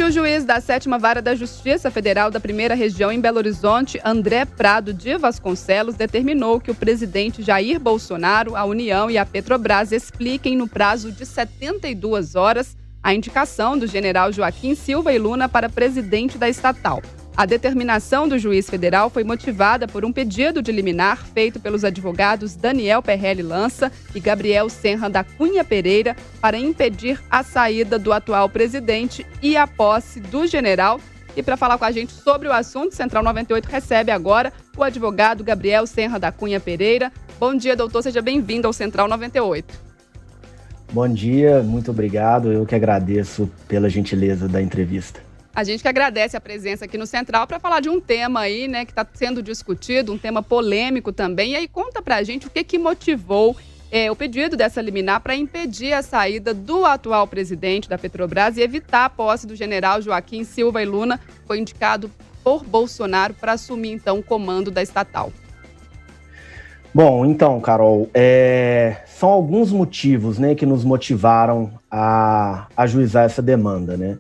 o juiz da 7ª Vara da Justiça Federal da Primeira Região em Belo Horizonte, André Prado de Vasconcelos, determinou que o presidente Jair Bolsonaro, a União e a Petrobras expliquem no prazo de 72 horas a indicação do general Joaquim Silva e Luna para presidente da estatal. A determinação do juiz federal foi motivada por um pedido de liminar feito pelos advogados Daniel Perrelli Lança e Gabriel Senra da Cunha Pereira para impedir a saída do atual presidente e a posse do general. E para falar com a gente sobre o assunto, Central 98 recebe agora o advogado Gabriel Senra da Cunha Pereira. Bom dia, doutor, seja bem-vindo ao Central 98. Bom dia, muito obrigado. Eu que agradeço pela gentileza da entrevista. A gente que agradece a presença aqui no Central para falar de um tema aí, né, que está sendo discutido, um tema polêmico também. E aí conta pra gente o que motivou o pedido dessa liminar para impedir a saída do atual presidente da Petrobras e evitar a posse do general Joaquim Silva e Luna, que foi indicado por Bolsonaro para assumir então o comando da estatal. Bom, então, Carol, são alguns motivos, né, que nos motivaram a ajuizar essa demanda, né?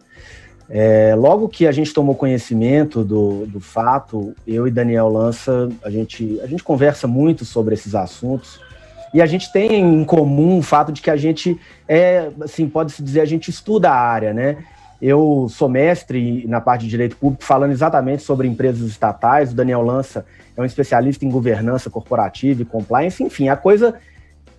Logo que a gente tomou conhecimento do fato, eu e Daniel Lança, a gente conversa muito sobre esses assuntos e a gente tem em comum o fato de que a gente, assim, pode-se dizer, a gente estuda a área, né? Eu sou mestre na parte de Direito Público falando exatamente sobre empresas estatais, o Daniel Lança é um especialista em governança corporativa e compliance, enfim, a coisa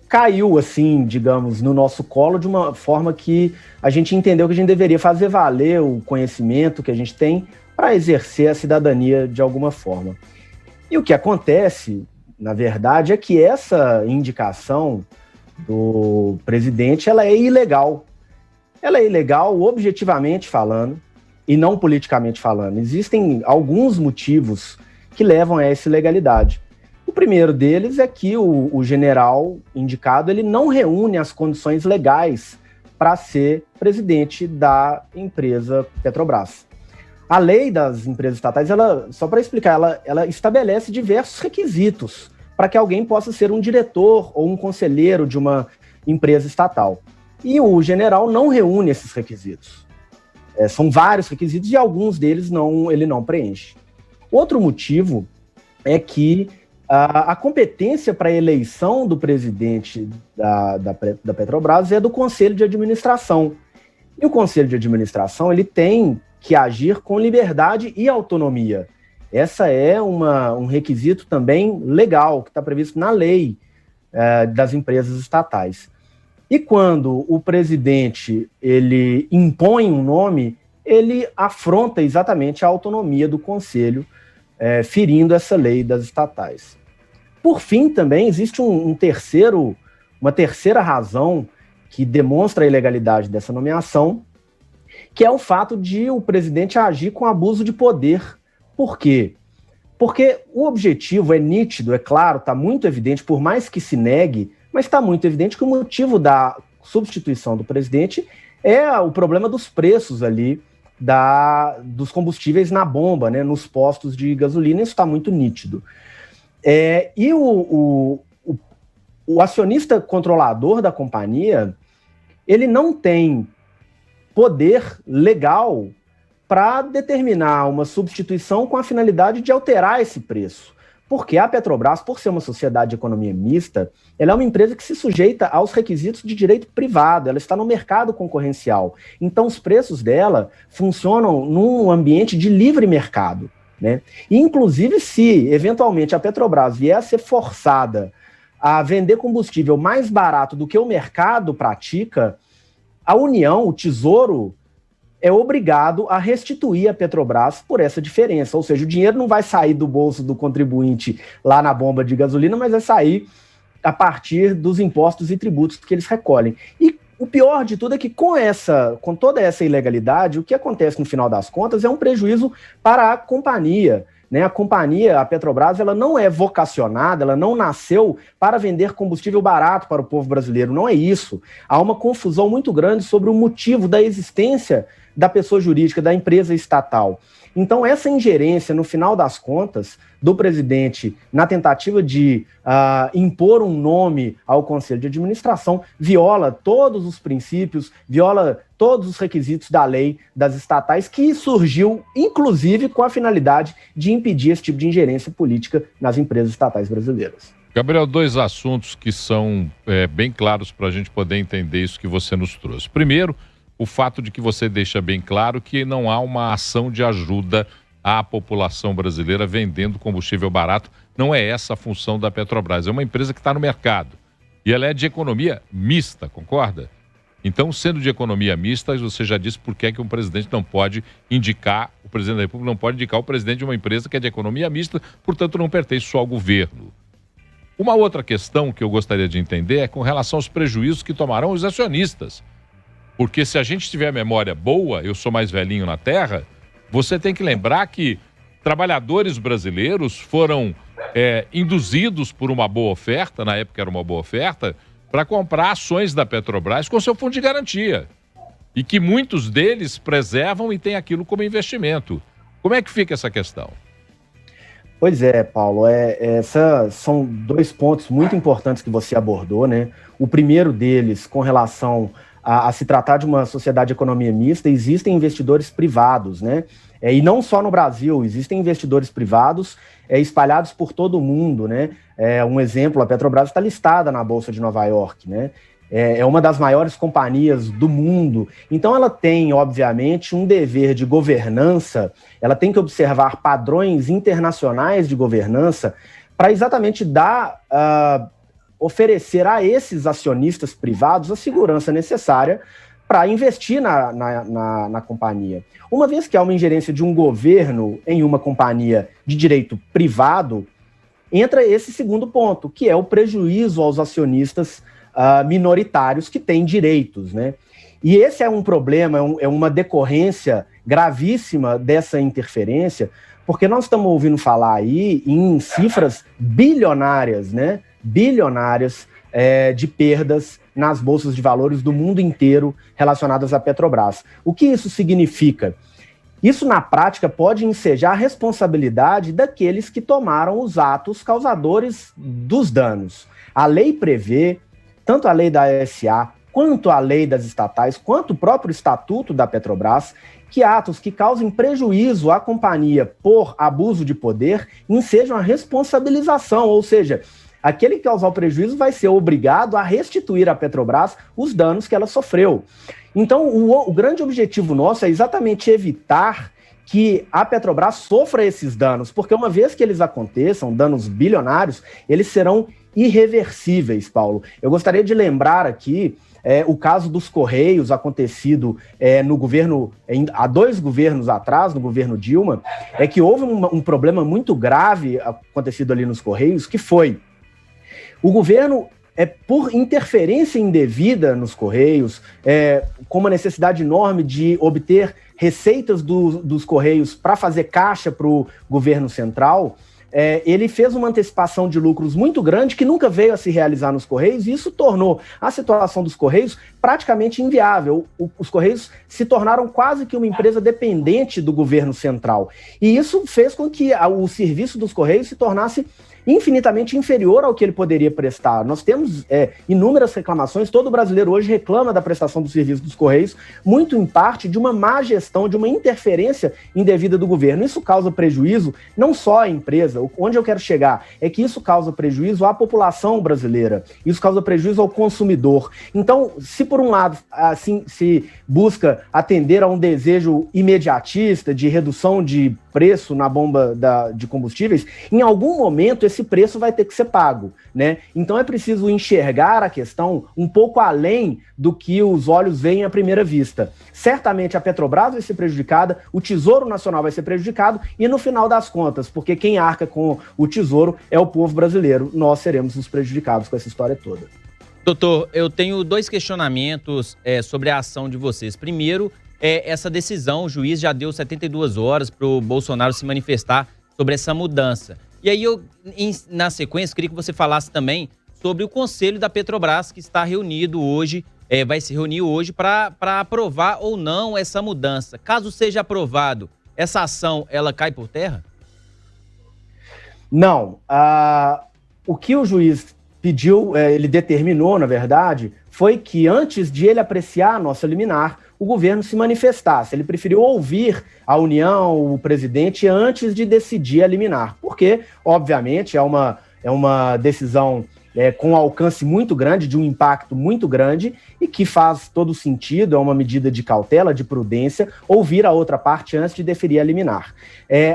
caiu, assim, digamos, no nosso colo de uma forma que a gente entendeu que a gente deveria fazer valer o conhecimento que a gente tem para exercer a cidadania de alguma forma. E o que acontece, na verdade, é que essa indicação do presidente, ela é ilegal. Ela é ilegal objetivamente falando e não politicamente falando. Existem alguns motivos que levam a essa ilegalidade. O primeiro deles é que o general indicado ele não reúne as condições legais para ser presidente da empresa Petrobras. A lei das empresas estatais, só para explicar, ela estabelece diversos requisitos para que alguém possa ser um diretor ou um conselheiro de uma empresa estatal. E o general não reúne esses requisitos. São vários requisitos e alguns deles ele não preenche. Outro motivo é que a competência para a eleição do presidente da Petrobras é do Conselho de Administração. E o Conselho de Administração ele tem que agir com liberdade e autonomia. Essa é um requisito também legal, que está previsto na lei das empresas estatais. E quando o presidente ele impõe um nome, ele afronta exatamente a autonomia do Conselho, ferindo essa lei das estatais. Por fim, também existe uma terceira razão que demonstra a ilegalidade dessa nomeação, que é o fato de o presidente agir com abuso de poder. Por quê? Porque o objetivo é nítido, é claro, está muito evidente, por mais que se negue, mas está muito evidente que o motivo da substituição do presidente é o problema dos preços ali dos combustíveis na bomba, né, nos postos de gasolina, isso está muito nítido. E o acionista controlador da companhia, ele não tem poder legal para determinar uma substituição com a finalidade de alterar esse preço. Porque a Petrobras, por ser uma sociedade de economia mista, ela é uma empresa que se sujeita aos requisitos de direito privado, ela está no mercado concorrencial. Então, os preços dela funcionam num ambiente de livre mercado, né? E, inclusive, se, eventualmente, a Petrobras vier a ser forçada a vender combustível mais barato do que o mercado pratica, a União, o Tesouro, é obrigado a restituir a Petrobras por essa diferença. Ou seja, o dinheiro não vai sair do bolso do contribuinte lá na bomba de gasolina, mas vai sair a partir dos impostos e tributos que eles recolhem. E o pior de tudo é que com toda essa ilegalidade, o que acontece no final das contas é um prejuízo para a companhia, né? A Petrobras, ela não é vocacionada, ela não nasceu para vender combustível barato para o povo brasileiro, não é isso. Há uma confusão muito grande sobre o motivo da existência da pessoa jurídica, da empresa estatal. Então, essa ingerência, no final das contas, do presidente na tentativa de impor um nome ao Conselho de Administração, viola todos os princípios, viola todos os requisitos da lei das estatais, que surgiu, inclusive, com a finalidade de impedir esse tipo de ingerência política nas empresas estatais brasileiras. Gabriel, 2 assuntos que são bem claros para a gente poder entender isso que você nos trouxe. Primeiro, o fato de que você deixa bem claro que não há uma ação de ajuda à população brasileira vendendo combustível barato. Não é essa a função da Petrobras. É uma empresa que está no mercado. E ela é de economia mista, concorda? Então, sendo de economia mista, você já disse por que um presidente não pode indicar, o presidente da República não pode indicar o presidente de uma empresa que é de economia mista, portanto não pertence só ao governo. Uma outra questão que eu gostaria de entender é com relação aos prejuízos que tomarão os acionistas. Porque se a gente tiver memória boa, eu sou mais velhinho na Terra, você tem que lembrar que trabalhadores brasileiros foram induzidos por uma boa oferta, na época era uma boa oferta, para comprar ações da Petrobras com seu fundo de garantia. E que muitos deles preservam e têm aquilo como investimento. Como é que fica essa questão? Pois é, Paulo, são 2 pontos muito importantes que você abordou, né? O primeiro deles, com relação a se tratar de uma sociedade de economia mista, existem investidores privados, né? E não só no Brasil, existem investidores privados espalhados por todo o mundo, né? Um exemplo, a Petrobras está listada na Bolsa de Nova York, né? É uma das maiores companhias do mundo. Então ela tem, obviamente, um dever de governança, ela tem que observar padrões internacionais de governança para exatamente oferecer a esses acionistas privados a segurança necessária para investir na companhia. Uma vez que há uma ingerência de um governo em uma companhia de direito privado, entra esse segundo ponto, que é o prejuízo aos acionistas minoritários que têm direitos, né? E esse é um problema, é uma decorrência gravíssima dessa interferência, porque nós estamos ouvindo falar aí em cifras bilionárias, né? Bilionárias de perdas nas bolsas de valores do mundo inteiro relacionadas à Petrobras. O que isso significa? Isso, na prática, pode ensejar a responsabilidade daqueles que tomaram os atos causadores dos danos. A lei prevê, tanto a lei da SA, quanto a lei das estatais, quanto o próprio estatuto da Petrobras, que atos que causem prejuízo à companhia por abuso de poder ensejam a responsabilização, ou seja, aquele que causar o prejuízo vai ser obrigado a restituir à Petrobras os danos que ela sofreu. Então, o grande objetivo nosso é exatamente evitar que a Petrobras sofra esses danos, porque uma vez que eles aconteçam, danos bilionários, eles serão irreversíveis, Paulo. Eu gostaria de lembrar aqui o caso dos Correios, acontecido no governo, há 2 governos atrás, no governo Dilma, que houve um problema muito grave acontecido ali nos Correios, que foi o governo, por interferência indevida nos Correios, com uma necessidade enorme de obter receitas dos Correios para fazer caixa para o governo central, ele fez uma antecipação de lucros muito grande que nunca veio a se realizar nos Correios, e isso tornou a situação dos Correios praticamente inviável. Os Correios se tornaram quase que uma empresa dependente do governo central. E isso fez com que o serviço dos Correios se tornasse infinitamente inferior ao que ele poderia prestar. Nós temos inúmeras reclamações, todo brasileiro hoje reclama da prestação do serviço dos Correios, muito em parte de uma má gestão, de uma interferência indevida do governo. Isso causa prejuízo não só à empresa, onde eu quero chegar é que isso causa prejuízo à população brasileira, isso causa prejuízo ao consumidor. Então, se por um lado assim se busca atender a um desejo imediatista de redução de preço na bomba de combustíveis, em algum momento esse preço vai ter que ser pago, né? Então é preciso enxergar a questão um pouco além do que os olhos veem à primeira vista. Certamente a Petrobras vai ser prejudicada, o Tesouro Nacional vai ser prejudicado e no final das contas, porque quem arca com o tesouro é o povo brasileiro, nós seremos os prejudicados com essa história toda. Doutor, eu tenho 2 questionamentos sobre a ação de vocês. Primeiro, essa decisão, o juiz já deu 72 horas para o Bolsonaro se manifestar sobre essa mudança. E aí eu, na sequência, queria que você falasse também sobre o Conselho da Petrobras, que está reunido hoje vai se reunir hoje para aprovar ou não essa mudança. Caso seja aprovado, essa ação, ela cai por terra? Não. O que o juiz pediu, ele determinou, na verdade, foi que antes de ele apreciar a nossa liminar, o governo se manifestasse. Ele preferiu ouvir a União, o presidente, antes de decidir a liminar. Porque, obviamente, é uma decisão com alcance muito grande, de um impacto muito grande, e que faz todo sentido, é uma medida de cautela, de prudência, ouvir a outra parte antes de deferir a liminar.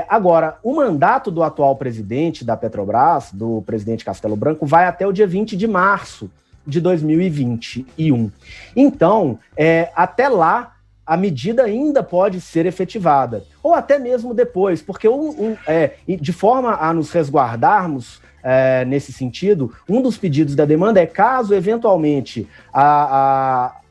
Agora, o mandato do atual presidente da Petrobras, do presidente Castelo Branco, vai até o dia 20 de março de 2021. Então, até lá, a medida ainda pode ser efetivada, ou até mesmo depois, porque de forma a nos resguardarmos nesse sentido, um dos pedidos da demanda é caso, eventualmente,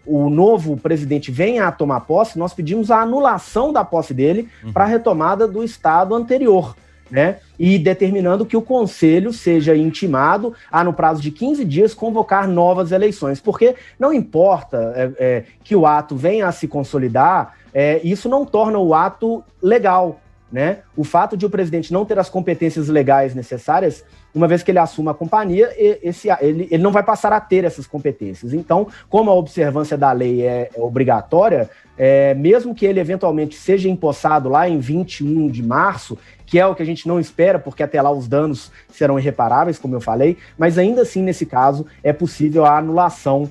o novo presidente venha a tomar posse, nós pedimos a anulação da posse dele para a retomada do estado anterior, né? E determinando que o Conselho seja intimado a, no prazo de 15 dias, convocar novas eleições. Porque não importa que o ato venha a se consolidar, isso não torna o ato legal, né? O fato de o presidente não ter as competências legais necessárias, uma vez que ele assuma a companhia, ele não vai passar a ter essas competências. Então, como a observância da lei é obrigatória, mesmo que ele eventualmente seja empossado lá em 21 de março, que é o que a gente não espera, porque até lá os danos serão irreparáveis, como eu falei, mas ainda assim, nesse caso, é possível a anulação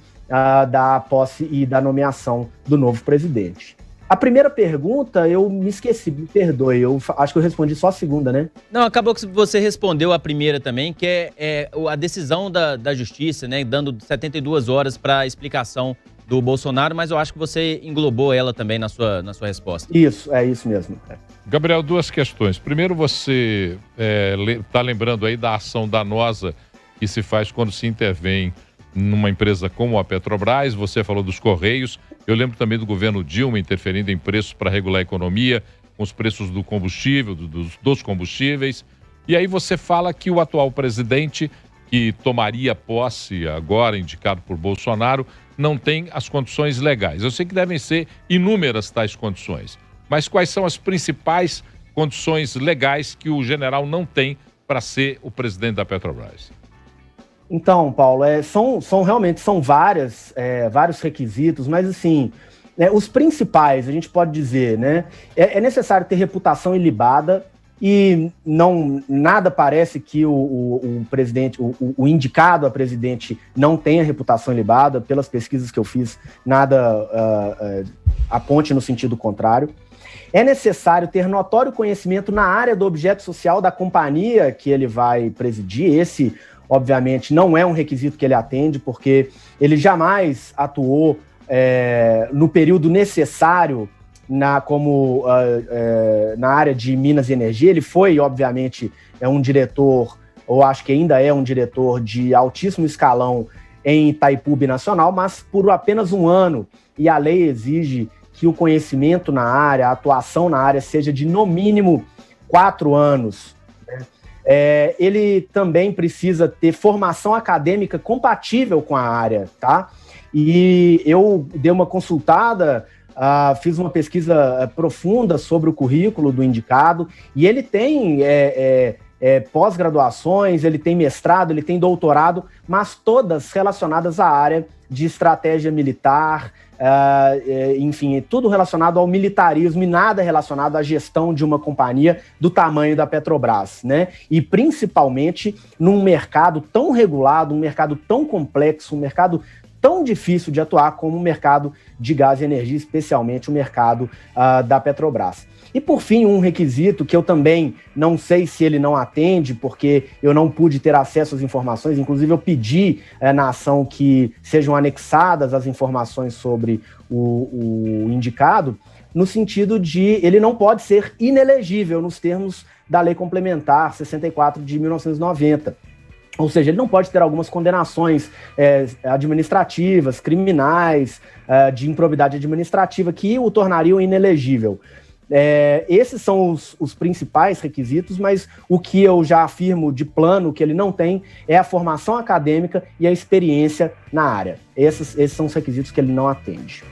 da posse e da nomeação do novo presidente. A primeira pergunta, eu me esqueci, me perdoe, eu acho que eu respondi só a segunda, né? Não, acabou que você respondeu a primeira também, que é a decisão da Justiça, né, dando 72 horas para explicação do Bolsonaro, mas eu acho que você englobou ela também na sua resposta. Isso, é isso mesmo. Gabriel, duas questões. Primeiro, você está lembrando aí da ação danosa que se faz quando se intervém numa empresa como a Petrobras. Você falou dos Correios. Eu lembro também do governo Dilma interferindo em preços para regular a economia, com os preços do combustível, dos combustíveis. E aí você fala que o atual presidente, que tomaria posse agora, indicado por Bolsonaro, não tem as condições legais. Eu sei que devem ser inúmeras tais condições, mas quais são as principais condições legais que o general não tem para ser o presidente da Petrobras? Então, Paulo, realmente são vários requisitos, mas assim, os principais, a gente pode dizer, né? É necessário ter reputação ilibada e nada parece que o presidente, o indicado a presidente não tenha reputação ilibada. Pelas pesquisas que eu fiz, nada aponte no sentido contrário. É necessário ter notório conhecimento na área do objeto social da companhia que ele vai presidir. Esse, obviamente, não é um requisito que ele atende, porque ele jamais atuou no período necessário na área de Minas e Energia. Ele foi, obviamente, um diretor, ou acho que ainda é um diretor de altíssimo escalão em Itaipu Binacional, mas por apenas um ano, e a lei exige que o conhecimento na área, a atuação na área seja de, no mínimo, 4 anos, né? Ele também precisa ter formação acadêmica compatível com a área, tá? E eu dei uma consultada, fiz uma pesquisa profunda sobre o currículo do indicado, e ele tem pós-graduações, ele tem mestrado, ele tem doutorado, mas todas relacionadas à área de estratégia militar, enfim, tudo relacionado ao militarismo e nada relacionado à gestão de uma companhia do tamanho da Petrobras, né? E principalmente num mercado tão regulado, um mercado tão complexo, um mercado tão difícil de atuar como o mercado de gás e energia, especialmente o mercado da Petrobras. E, por fim, um requisito que eu também não sei se ele não atende, porque eu não pude ter acesso às informações, inclusive eu pedi na ação que sejam anexadas as informações sobre o indicado, no sentido de ele não pode ser inelegível nos termos da Lei Complementar 64 de 1990. Ou seja, ele não pode ter algumas condenações administrativas, criminais, de improbidade administrativa, que o tornariam inelegível. esses são os principais requisitos, mas o que eu já afirmo de plano que ele não tem é a formação acadêmica e a experiência na área. Esses são os requisitos que ele não atende.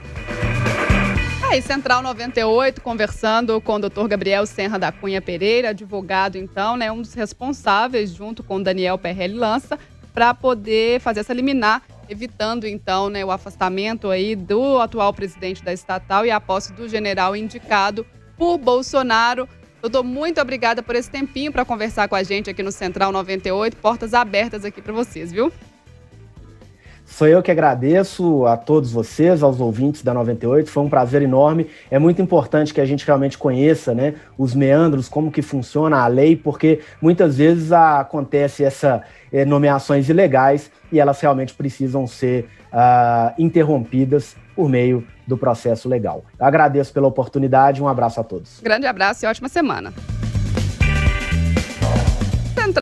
Aí, Central 98, conversando com o Dr. Gabriel Senra da Cunha Pereira, advogado, então, né, um dos responsáveis, junto com Daniel Perrelli Lança, para poder fazer essa liminar, evitando, então, né, o afastamento aí do atual presidente da estatal e a posse do general indicado por Bolsonaro. Doutor, muito obrigada por esse tempinho para conversar com a gente aqui no Central 98. Portas abertas aqui para vocês, viu? Sou eu que agradeço a todos vocês, aos ouvintes da 98, foi um prazer enorme. É muito importante que a gente realmente conheça, né, os meandros, como que funciona a lei, porque muitas vezes acontece essas nomeações ilegais e elas realmente precisam ser interrompidas por meio do processo legal. Eu agradeço pela oportunidade, um abraço a todos. Grande abraço e ótima semana.